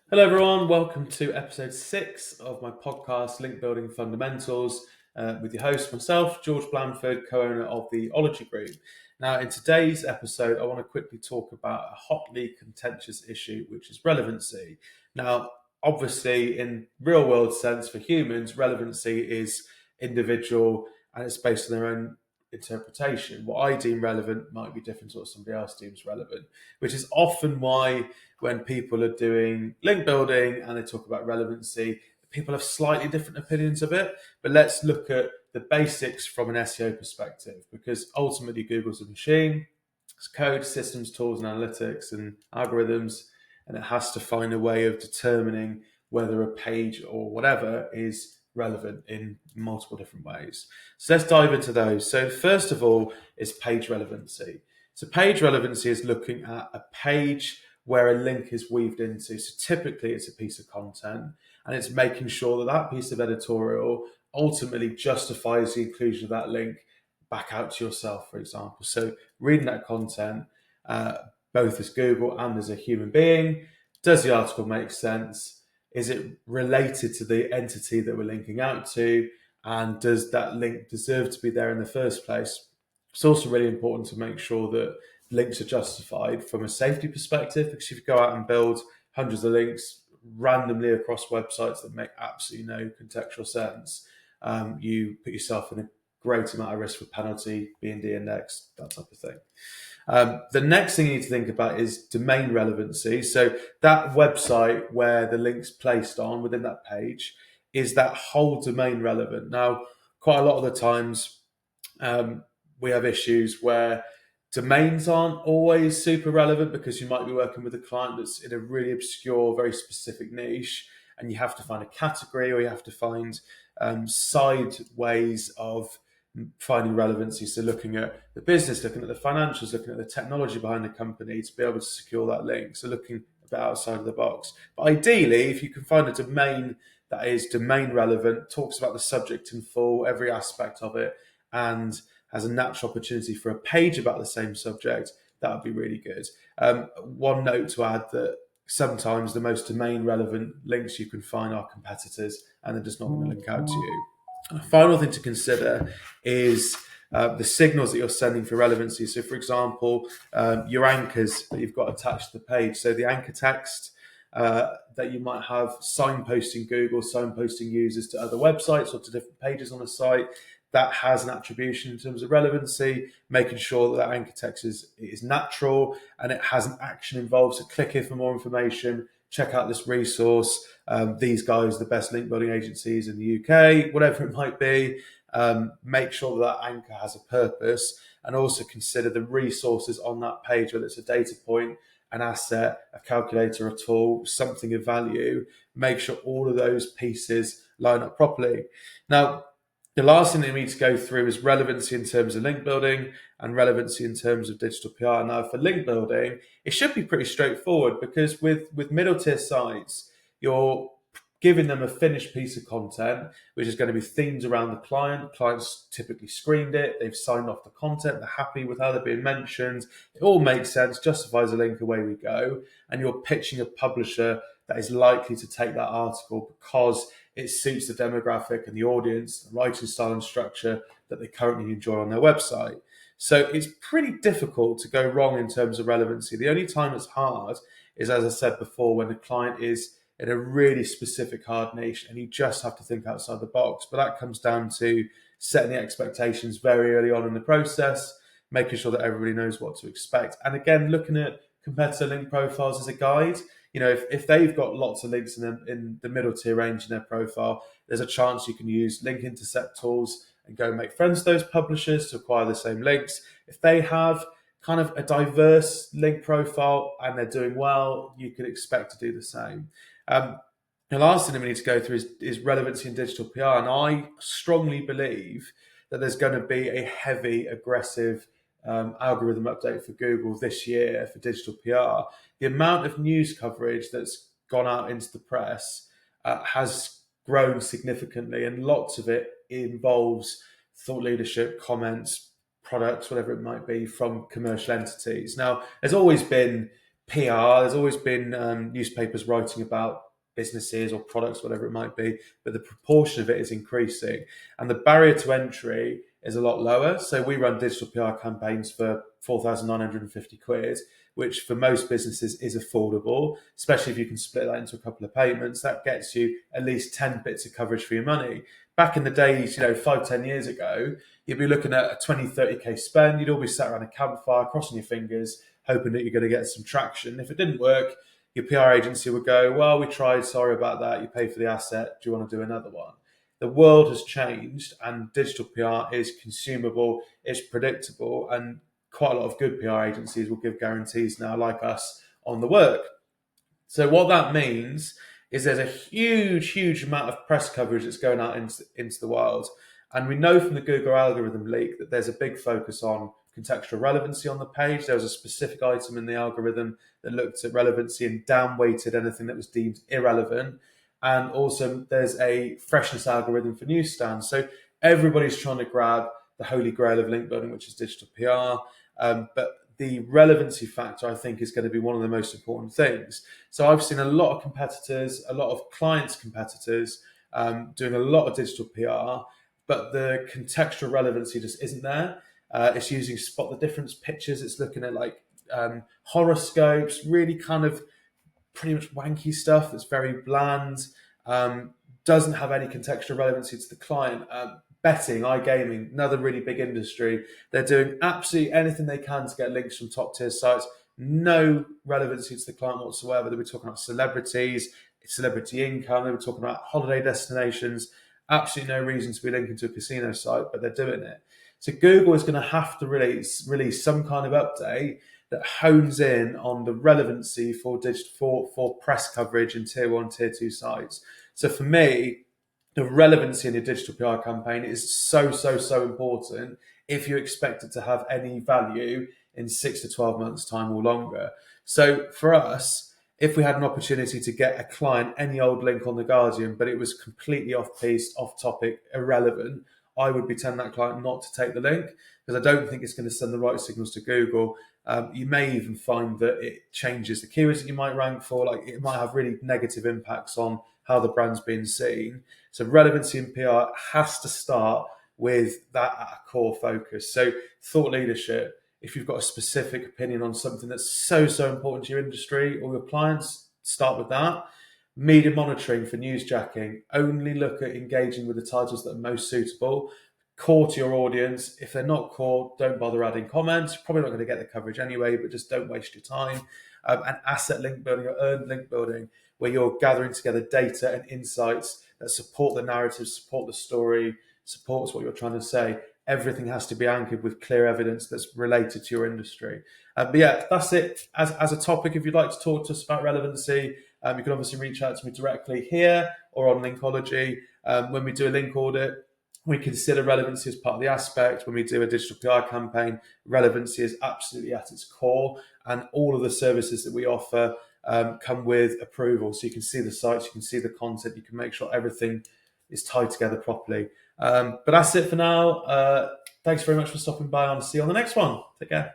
Hello, everyone. Welcome to episode 6 of my podcast, Link Building Fundamentals, with your host, myself, George Blandford, co-owner of the Ology Group. Now, in today's episode, I want to quickly talk about a hotly contentious issue, which is relevancy. Now, obviously, in real-world sense for humans, relevancy is individual and it's based on their own interpretation. What I deem relevant might be different to what somebody else deems relevant, which is often why when people are doing link building and they talk about relevancy, people have slightly different opinions of it. But let's look at the basics from an SEO perspective, because ultimately Google's a machine. It's code, systems, tools, and analytics and algorithms, and it has to find a way of determining whether a page or whatever is relevant in multiple different ways. So let's dive into those. So first of all is page relevancy. So page relevancy is looking at a page where a link is weaved into. So typically it's a piece of content, and it's making sure that that piece of editorial ultimately justifies the inclusion of that link back out to yourself, for example. So reading that content, both as Google and as a human being, does the article make sense? Is it related to the entity that we're linking out to? And does that link deserve to be there in the first place? It's also really important to make sure that links are justified from a safety perspective, because if you go out and build hundreds of links randomly across websites that make absolutely no contextual sense, you put yourself in a great amount of risk for penalty, being de-indexed, that type of thing. The next thing you need to think about is domain relevancy. So that website where the link's placed on within that page, is that whole domain relevant? Now, quite a lot of the times we have issues where domains aren't always super relevant, because you might be working with a client that's in a really obscure, very specific niche, and you have to find a category, or you have to find side ways of finding relevancy. So looking at the business, looking at the financials, looking at the technology behind the company to be able to secure that link. So looking a bit outside of the box. But ideally, if you can find a domain that is domain relevant, talks about the subject in full, every aspect of it, and has a natural opportunity for a page about the same subject, that would be really good. One note to add, that sometimes the most domain relevant links you can find are competitors, and they're just not going to link out to you. A final thing to consider is the signals that you're sending for relevancy. So, for example, your anchors that you've got attached to the page. So the anchor text that you might have signposting Google, signposting users to other websites or to different pages on the site, that has an attribution in terms of relevancy, making sure that that anchor text is natural and it has an action involved. So click here for more information, check out this resource. These guys are the best link building agencies in the UK, whatever it might be. Make sure that anchor has a purpose, and also consider the resources on that page, whether it's a data point, an asset, a calculator, a tool, something of value. Make sure all of those pieces line up properly. Now, the last thing that we need to go through is relevancy in terms of link building and relevancy in terms of digital PR. Now, for link building, it should be pretty straightforward, because with middle tier sites, you're giving them a finished piece of content, which is going to be themed around the client. Clients typically screened it, they've signed off the content, they're happy with how they're being mentioned. It all makes sense, justifies a link, away we go. And you're pitching a publisher that is likely to take that article because it suits the demographic and the audience, the writing style and structure that they currently enjoy on their website. So it's pretty difficult to go wrong in terms of relevancy. The only time it's hard is, as I said before, when the client is in a really specific hard niche and you just have to think outside the box. But that comes down to setting the expectations very early on in the process, making sure that everybody knows what to expect. And again, looking at competitor link profiles as a guide. You know, if they've got lots of links in the middle tier range in their profile, there's a chance you can use link intercept tools and go and make friends with those publishers to acquire the same links. If they have kind of a diverse link profile and they're doing well, you could expect to do the same. The last thing that we need to go through is relevancy in digital PR. And I strongly believe that there's going to be a heavy, aggressive algorithm update for Google this year for digital PR. The amount of news coverage that's gone out into the press has grown significantly, and lots of it involves thought leadership, comments, products, whatever it might be, from commercial entities. Now, there's always been PR. There's always been newspapers writing about businesses or products, whatever it might be, but the proportion of it is increasing, and the barrier to entry is a lot lower. So we run digital PR campaigns for £4,950, which for most businesses is affordable, especially if you can split that into a couple of payments. That gets you at least 10 bits of coverage for your money. Back in the days, 5, 10 years ago, you'd be looking at a 20, 30k spend. You'd all be sat around a campfire, crossing your fingers, hoping that you're going to get some traction. If it didn't work, your PR agency would go, well, we tried, sorry about that. You pay for the asset. Do you want to do another one? The world has changed, and digital PR is consumable, it's predictable, and quite a lot of good PR agencies will give guarantees now, like us, on the work. So what that means is there's a huge amount of press coverage that's going out into the world. And we know from the Google algorithm leak that there's a big focus on contextual relevancy on the page. There was a specific item in the algorithm that looked at relevancy and down-weighted anything that was deemed irrelevant. And also there's a freshness algorithm for newsstands. So everybody's trying to grab the holy grail of link building, which is digital PR. But the relevancy factor, I think, is going to be one of the most important things. So I've seen a lot of competitors, a lot of clients' competitors doing a lot of digital PR, but the contextual relevancy just isn't there. It's using spot the difference pictures. It's looking at like horoscopes, really kind of pretty much wanky stuff that's very bland, doesn't have any contextual relevancy to the client. Betting, iGaming, another really big industry. They're doing absolutely anything they can to get links from top tier sites. No relevancy to the client whatsoever. They were talking about celebrities, celebrity income. They were talking about holiday destinations. Absolutely no reason to be linking to a casino site, but they're doing it. So Google is going to have to release some kind of update that hones in on the relevancy for press coverage in tier 1, tier 2 sites. So for me, the relevancy in your digital PR campaign is so important if you expect it to have any value in 6 to 12 months' time or longer. So for us, if we had an opportunity to get a client any old link on The Guardian, but it was completely off-piste, off-topic, irrelevant, I would be telling that client not to take the link because I don't think it's going to send the right signals to Google. You may even find that it changes the keywords that you might rank for. Like it might have really negative impacts on how the brand's being seen. So relevancy in PR has to start with that at a core focus. So thought leadership, if you've got a specific opinion on something that's so important to your industry or your clients, start with that. Media monitoring for newsjacking, only look at engaging with the titles that are most suitable. Core to your audience. If they're not core, don't bother adding comments. You're probably not going to get the coverage anyway, but just don't waste your time. And asset link building or earned link building, where you're gathering together data and insights that support the narrative, support the story, supports what you're trying to say. Everything has to be anchored with clear evidence that's related to your industry. But yeah, that's it as a topic. If you'd like to talk to us about relevancy, you can obviously reach out to me directly here or on Linkology. When we do a link audit, we consider relevancy as part of the aspect. When we do a digital PR campaign, relevancy is absolutely at its core. And all of the services that we offer come with approval. So you can see the sites, you can see the content, you can make sure everything is tied together properly. But that's it for now. Thanks very much for stopping by. I'll see you on the next one. Take care.